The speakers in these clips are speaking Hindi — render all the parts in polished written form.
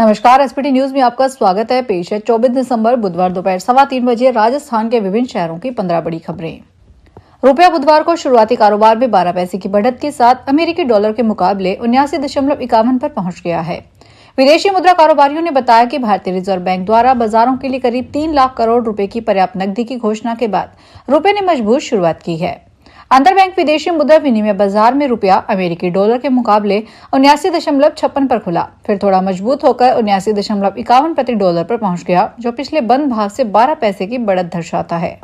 नमस्कार, एसपीटी न्यूज में आपका स्वागत है। पेश है 24 दिसंबर बुधवार दोपहर 3:15 बजे राजस्थान के विभिन्न शहरों की 15 बड़ी खबरें। रुपया बुधवार को शुरुआती कारोबार में 12 पैसे की बढ़त के साथ अमेरिकी डॉलर के मुकाबले 79.51 पर पहुंच गया है। विदेशी मुद्रा कारोबारियों ने बताया कि भारतीय रिजर्व बैंक द्वारा बाजारों के लिए करीब 3 लाख करोड़ रुपए की पर्याप्त नकदी की घोषणा के बाद रुपये ने मजबूत शुरुआत की है। अंतरबैंक विदेशी मुद्रा विनिमय बाजार में रुपया अमेरिकी डॉलर के मुकाबले 79.56 पर खुला, फिर थोड़ा मजबूत होकर 79.51 प्रति डॉलर पर पहुंच गया, जो पिछले बंद भाव से 12 पैसे की बढ़त दर्शाता है।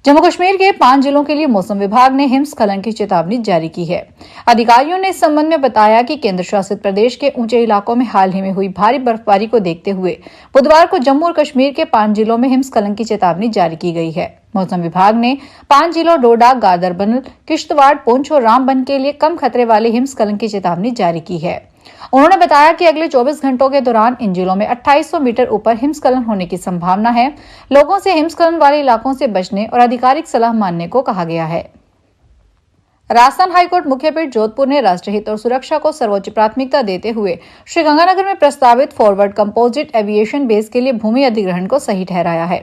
जम्मू कश्मीर के 5 जिलों के लिए मौसम विभाग ने हिमस्खलन की चेतावनी जारी की है। अधिकारियों ने इस संबंध में बताया कि केंद्र शासित प्रदेश के ऊंचे इलाकों में हाल ही में हुई भारी बर्फबारी को देखते हुए बुधवार को जम्मू और कश्मीर के 5 जिलों में हिमस्खलन की चेतावनी जारी की गई है। मौसम विभाग ने 5 जिलों डोडा, गांदरबल, किश्तवाड़, पुंछ और रामबन के लिए कम खतरे वाले हिमस्खलन की चेतावनी जारी की है। उन्होंने बताया कि अगले 24 घंटों के दौरान इन जिलों में 2800 मीटर ऊपर हिमस्खलन होने की संभावना है। लोगों से हिमस्खलन वाले इलाकों से बचने और आधिकारिक सलाह मानने को कहा गया है। राजस्थान हाईकोर्ट मुख्यपीठ जोधपुर ने राष्ट्रहित और सुरक्षा को सर्वोच्च प्राथमिकता देते हुए श्रीगंगानगर में प्रस्तावित फॉरवर्ड कंपोजिट एविएशन बेस के लिए भूमि अधिग्रहण को सही ठहराया है।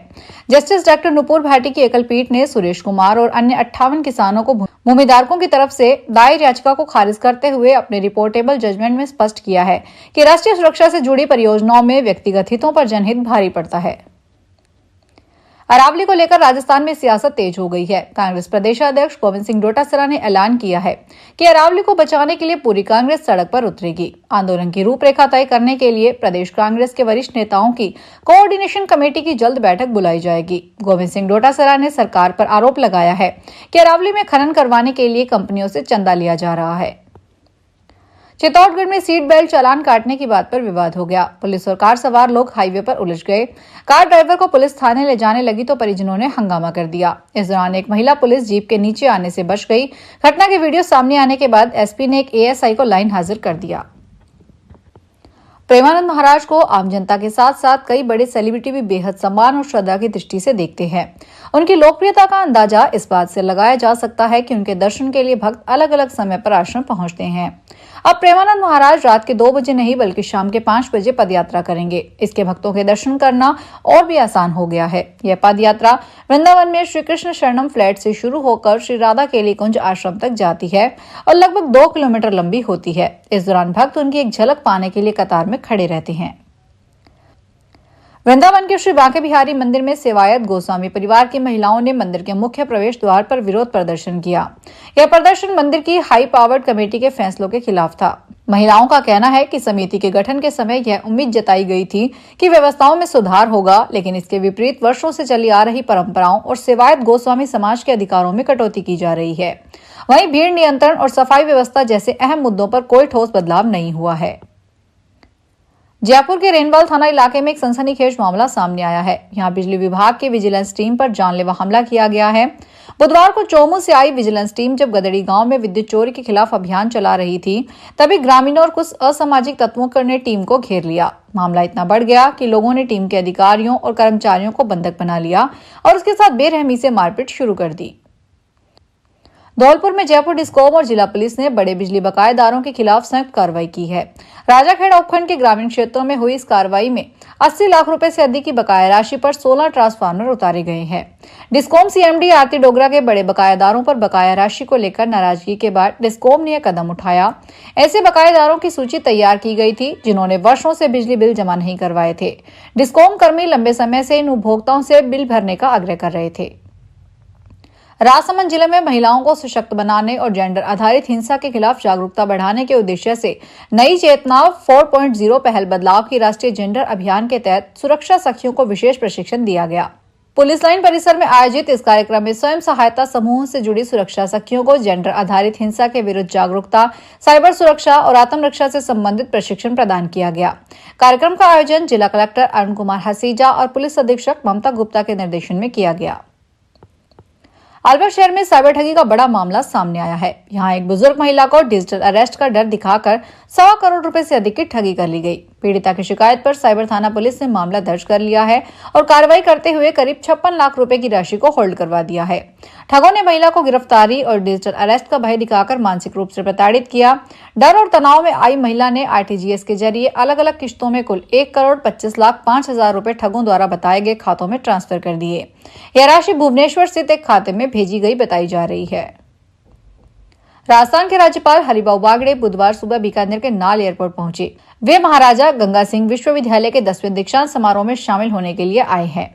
जस्टिस डॉक्टर नुपुर भाटी की एकल पीठ ने सुरेश कुमार और अन्य 58 किसानों को भूमिधारकों की तरफ से दायर याचिका को खारिज करते हुए अपने रिपोर्टेबल जजमेंट में स्पष्ट किया है कि राष्ट्रीय सुरक्षा से जुड़ी परियोजनाओं में व्यक्तिगत हितों पर जनहित भारी पड़ता है। अरावली को लेकर राजस्थान में सियासत तेज हो गई है। कांग्रेस प्रदेशाध्यक्ष गोविंद सिंह डोटासरा ने ऐलान किया है कि अरावली को बचाने के लिए पूरी कांग्रेस सड़क पर उतरेगी। आंदोलन की रूपरेखा तय करने के लिए प्रदेश कांग्रेस के वरिष्ठ नेताओं की कोऑर्डिनेशन कमेटी की जल्द बैठक बुलाई जाएगी। गोविंद सिंह डोटासरा ने सरकार पर आरोप लगाया है कि अरावली में खनन करवाने के लिए कंपनियों से चंदा लिया जा रहा है। चित्तौड़गढ़ में सीट बेल्ट चालान काटने की बात पर विवाद हो गया। पुलिस और कार सवार लोग हाईवे पर उलझ गए। कार ड्राइवर को पुलिस थाने ले जाने लगी तो परिजनों ने हंगामा कर दिया। इस दौरान एक महिला पुलिस जीप के नीचे आने से बच गई। घटना की वीडियो सामने आने के बाद एसपी ने एक एएसआई को लाइन हाजिर कर दिया। प्रेमानंद महाराज को आम जनता के साथ साथ कई बड़े सेलिब्रिटी भी बेहद सम्मान और श्रद्धा की दृष्टि से देखते हैं। उनकी लोकप्रियता का अंदाजा इस बात से लगाया जा सकता है कि उनके दर्शन के लिए भक्त अलग अलग समय पर आश्रम पहुंचते हैं। अब प्रेमानंद महाराज रात के 2 बजे नहीं बल्कि शाम के 5 बजे पदयात्रा करेंगे। इसके भक्तों के दर्शन करना और भी आसान हो गया है। यह पदयात्रा वृंदावन में श्री कृष्ण शरणम फ्लैट से शुरू होकर श्री राधा केली कुंज आश्रम तक जाती है और लगभग 2 किलोमीटर लंबी होती है। इस दौरान भक्त उनकी एक झलक पाने के लिए कतार में खड़े रहते हैं। वृंदावन के श्री बांके बिहारी मंदिर में सेवायत गोस्वामी परिवार की महिलाओं ने मंदिर के मुख्य प्रवेश द्वार पर विरोध प्रदर्शन किया। यह प्रदर्शन मंदिर की हाई पावर्ड कमेटी के फैसलों के खिलाफ था। महिलाओं का कहना है कि समिति के गठन के समय यह उम्मीद जताई गई थी कि व्यवस्थाओं में सुधार होगा, लेकिन इसके विपरीत वर्षों से चली आ रही परंपराओं और सेवायत गोस्वामी समाज के अधिकारों में कटौती की जा रही है। वहीं भीड़ नियंत्रण और सफाई व्यवस्था जैसे अहम मुद्दों पर कोई ठोस बदलाव नहीं हुआ है। जयपुर के रेनवाल थाना इलाके में एक सनसनीखेज मामला सामने आया है। यहां बिजली विभाग की विजिलेंस टीम पर जानलेवा हमला किया गया है। बुधवार को चोमू से आई विजिलेंस टीम जब गदड़ी गांव में विद्युत चोरी के खिलाफ अभियान चला रही थी, तभी ग्रामीणों और कुछ असामाजिक तत्वों ने टीम को घेर लिया। मामला इतना बढ़ गया कि लोगों ने टीम के अधिकारियों और कर्मचारियों को बंधक बना लिया और उसके साथ बेरहमी से मारपीट शुरू कर दी। धौलपुर में जयपुर डिस्कॉम और जिला पुलिस ने बड़े बिजली बकायेदारों के खिलाफ संयुक्त कार्रवाई की है। राजाखेड़ा उपखंड के ग्रामीण क्षेत्रों में हुई इस कार्रवाई में 80 लाख रुपए से अधिक की बकाया राशि पर 16 ट्रांसफार्मर उतारे गए हैं। डिस्कॉम सीएमडी आरती डोगरा के बड़े बकायेदारों पर बकाया राशि को लेकर नाराजगी के बाद डिस्कॉम ने यह कदम उठाया। ऐसे बकायेदारों की सूची तैयार की गई थी जिन्होंने वर्षों से बिजली बिल जमा नहीं करवाए थे। डिस्कॉम कर्मी लंबे समय से इन उपभोक्ताओं से बिल भरने का आग्रह कर रहे थे। राजसमंद जिले में महिलाओं को सशक्त बनाने और जेंडर आधारित हिंसा के खिलाफ जागरूकता बढ़ाने के उद्देश्य से नई चेतना 4.0 पहल बदलाव की राष्ट्रीय जेंडर अभियान के तहत सुरक्षा सखियों को विशेष प्रशिक्षण दिया गया। पुलिस लाइन परिसर में आयोजित इस कार्यक्रम में स्वयं सहायता समूहों से जुड़ी सुरक्षा सखियों को जेंडर आधारित हिंसा के विरुद्ध जागरूकता, साइबर सुरक्षा और आत्मरक्षा से संबंधित प्रशिक्षण प्रदान किया गया। कार्यक्रम का आयोजन जिला कलेक्टर अरुण कुमार हसीजा और पुलिस अधीक्षक ममता गुप्ता के निर्देशन में किया गया। अलवर शहर में साइबर ठगी का बड़ा मामला सामने आया है। यहाँ एक बुजुर्ग महिला को डिजिटल अरेस्ट का डर दिखाकर 1.25 करोड़ रुपए से अधिक की ठगी कर ली गई। पीड़िता की शिकायत पर साइबर थाना पुलिस ने मामला दर्ज कर लिया है और कार्रवाई करते हुए करीब 56 लाख रुपए की राशि को होल्ड करवा दिया है। ठगों ने महिला को गिरफ्तारी और डिजिटल अरेस्ट का भय दिखाकर मानसिक रूप से प्रताड़ित किया। डर और तनाव में आई महिला ने आरटीजीएस के जरिए अलग अलग किस्तों में कुल 1,25,05,000 रुपए ठगों द्वारा बताए गए खातों में ट्रांसफर कर दिए। यह राशि भुवनेश्वर स्थित एक खाते में भेजी गई बताई जा रही है। राजस्थान के राज्यपाल हरिभाऊ बागड़े बुधवार सुबह बीकानेर के नाल एयरपोर्ट पहुंचे। वे महाराजा गंगा सिंह विश्वविद्यालय के 10वें दीक्षांत समारोह में शामिल होने के लिए आए हैं।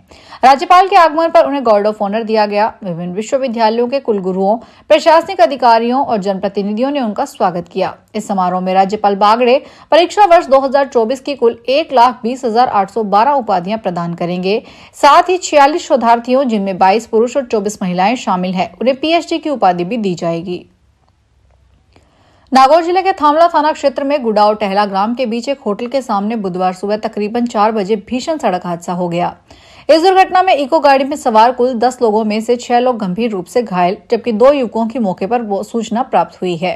राज्यपाल के आगमन पर उन्हें गार्ड ऑफ ऑनर दिया गया। विभिन्न विश्वविद्यालयों के कुलगुरुओं, प्रशासनिक अधिकारियों और जनप्रतिनिधियों ने उनका स्वागत किया। इस समारोह में राज्यपाल बागड़े परीक्षा वर्ष 2024 की कुल 1,20,812 उपाधियां प्रदान करेंगे। साथ ही 46 शोधार्थियों, जिनमें 22 पुरुष और 24 महिलाएं शामिल हैं, उन्हें पीएचडी की उपाधि भी दी जाएगी। नागौर जिले के थामला थाना क्षेत्र में गुडा और टहला ग्राम के बीच एक होटल के सामने बुधवार सुबह तकरीबन 4 बजे भीषण सड़क हादसा हो गया। इस दुर्घटना में इको गाड़ी में सवार कुल 10 लोगों में से 6 लोग गंभीर रूप से घायल, जबकि 2 युवकों की मौके पर सूचना प्राप्त हुई है।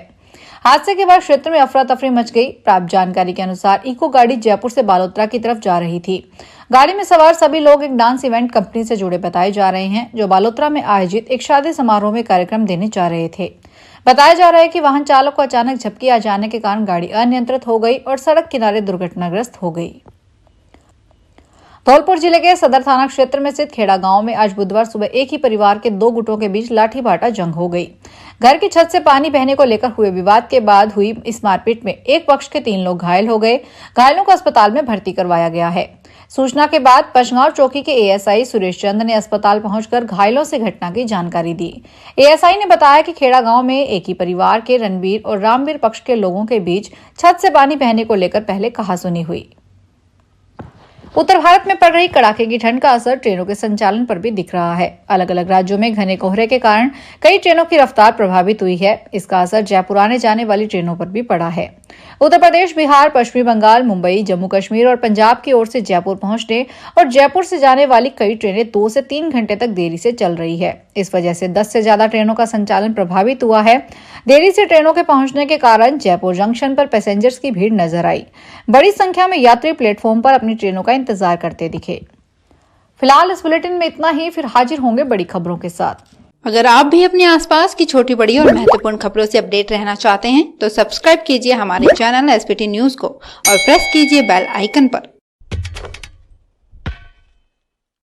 हादसे के बाद क्षेत्र में अफरा तफरी मच गई। प्राप्त जानकारी के अनुसार इको गाड़ी जयपुर से बालोतरा की तरफ जा रही थी। गाड़ी में सवार सभी लोग एक डांस इवेंट कंपनी से जुड़े बताए जा रहे हैं, जो बालोतरा में आयोजित एक शादी समारोह में कार्यक्रम देने जा रहे थे। बताया जा रहा है कि वाहन चालक को अचानक झपकी आ जाने के कारण गाड़ी अनियंत्रित हो गई और सड़क किनारे दुर्घटनाग्रस्त हो गई। धौलपुर जिले के सदर थाना क्षेत्र में स्थित खेड़ा गांव में आज बुधवार सुबह एक ही परिवार के 2 गुटों के बीच लाठी भाटा जंग हो गई। घर की छत से पानी बहने को लेकर हुए विवाद के बाद हुई इस मारपीट में एक पक्ष के 3 लोग घायल हो गए। घायलों को अस्पताल में भर्ती करवाया गया है। सूचना के बाद पचगांव चौकी के एएसआई सुरेश चंद ने अस्पताल पहुंचकर घायलों से घटना की जानकारी दी। एएसआई ने बताया कि खेड़ा गांव में एक ही परिवार के रणबीर और रामवीर पक्ष के लोगों के बीच छत से पानी बहने को लेकर पहले कहासुनी हुई। उत्तर भारत में पड़ रही कड़ाके की ठंड का असर ट्रेनों के संचालन पर भी दिख रहा है। अलग अलग राज्यों में घने कोहरे के कारण कई ट्रेनों की रफ्तार प्रभावित हुई है। इसका असर जयपुर आने जाने वाली ट्रेनों पर भी पड़ा है। उत्तर प्रदेश, बिहार, पश्चिमी बंगाल, मुंबई, जम्मू कश्मीर और पंजाब की ओर से जयपुर पहुंचने और जयपुर से जाने वाली कई ट्रेनें 2 से 3 घंटे तक देरी से चल रही है। इस वजह से 10 से ज्यादा ट्रेनों का संचालन प्रभावित हुआ है। देरी से ट्रेनों के पहुंचने के कारण जयपुर जंक्शन पर पैसेंजर्स की भीड़ नजर आई। बड़ी संख्या में यात्री प्लेटफॉर्म पर अपनी ट्रेनों का इंतजार करते दिखे। फिलहाल इस बुलेटिन में इतना ही, फिर हाजिर होंगे बड़ी खबरों के साथ। अगर आप भी अपने आसपास की छोटी बड़ी और महत्वपूर्ण खबरों से अपडेट रहना चाहते हैं तो सब्सक्राइब कीजिए हमारे चैनल एसपीटी न्यूज को और प्रेस कीजिए बेल आइकन पर।